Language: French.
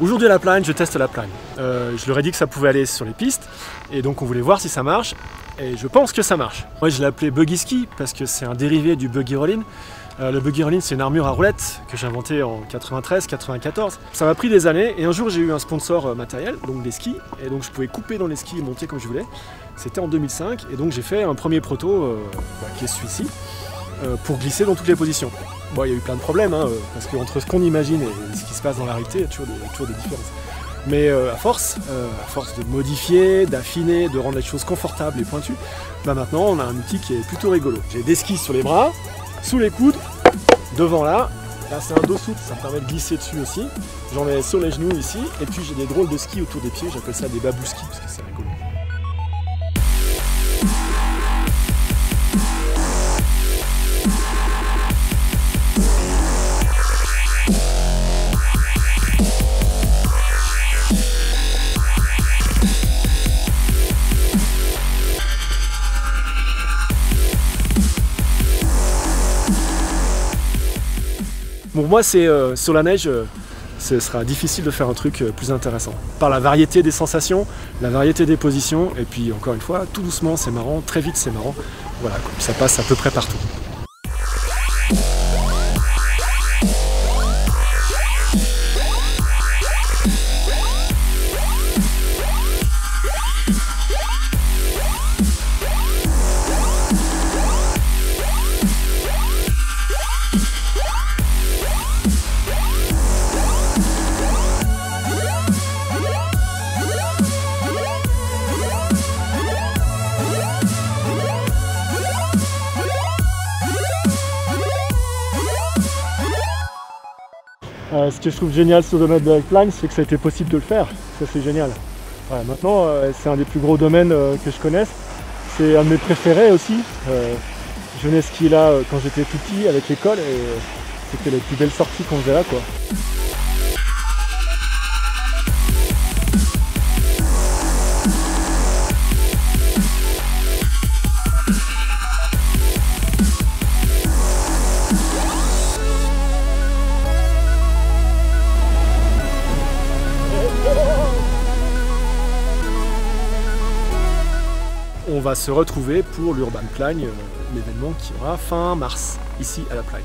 Aujourd'hui à la Plagne, je teste la Plagne. Je leur ai dit que ça pouvait aller sur les pistes et donc on voulait voir si ça marche et je pense que ça marche. Moi je l'ai appelé Buggy Ski parce que c'est un dérivé du Buggy Rollin. Le Buggy Rollin c'est une armure à roulettes que j'ai inventée en 93-94. Ça m'a pris des années et un jour j'ai eu un sponsor matériel, donc des skis, et donc je pouvais couper dans les skis et monter comme je voulais. C'était en 2005 et donc j'ai fait un premier proto qui est celui-ci pour glisser dans toutes les positions. Bon, il y a eu plein de problèmes, hein, parce qu'entre ce qu'on imagine et ce qui se passe dans la réalité, il y a toujours des différences. Mais à force de modifier, d'affiner, de rendre les choses confortables et pointues, bah maintenant on a un outil qui est plutôt rigolo. J'ai des skis sur les bras, sous les coudes, devant là c'est un dos souple, ça me permet de glisser dessus aussi. J'en ai sur les genoux ici, et puis j'ai des drôles de skis autour des pieds, j'appelle ça des babouskis parce que c'est rigolo. Pour moi, sur la neige, ce sera difficile de faire un truc plus intéressant. Par la variété des sensations, la variété des positions, et puis encore une fois, tout doucement c'est marrant, très vite c'est marrant. Voilà, ça passe à peu près partout. Ce que je trouve génial sur le domaine de la Plagne, c'est que ça a été possible de le faire. Ça c'est génial. Voilà, maintenant, c'est un des plus gros domaines que je connaisse. C'est un de mes préférés aussi. Je venais skier là quand j'étais tout petit avec l'école et c'était les plus belles sorties qu'on faisait là, quoi. On va se retrouver pour l'Urban Plagne, l'événement qui aura fin mars, ici à la Plagne.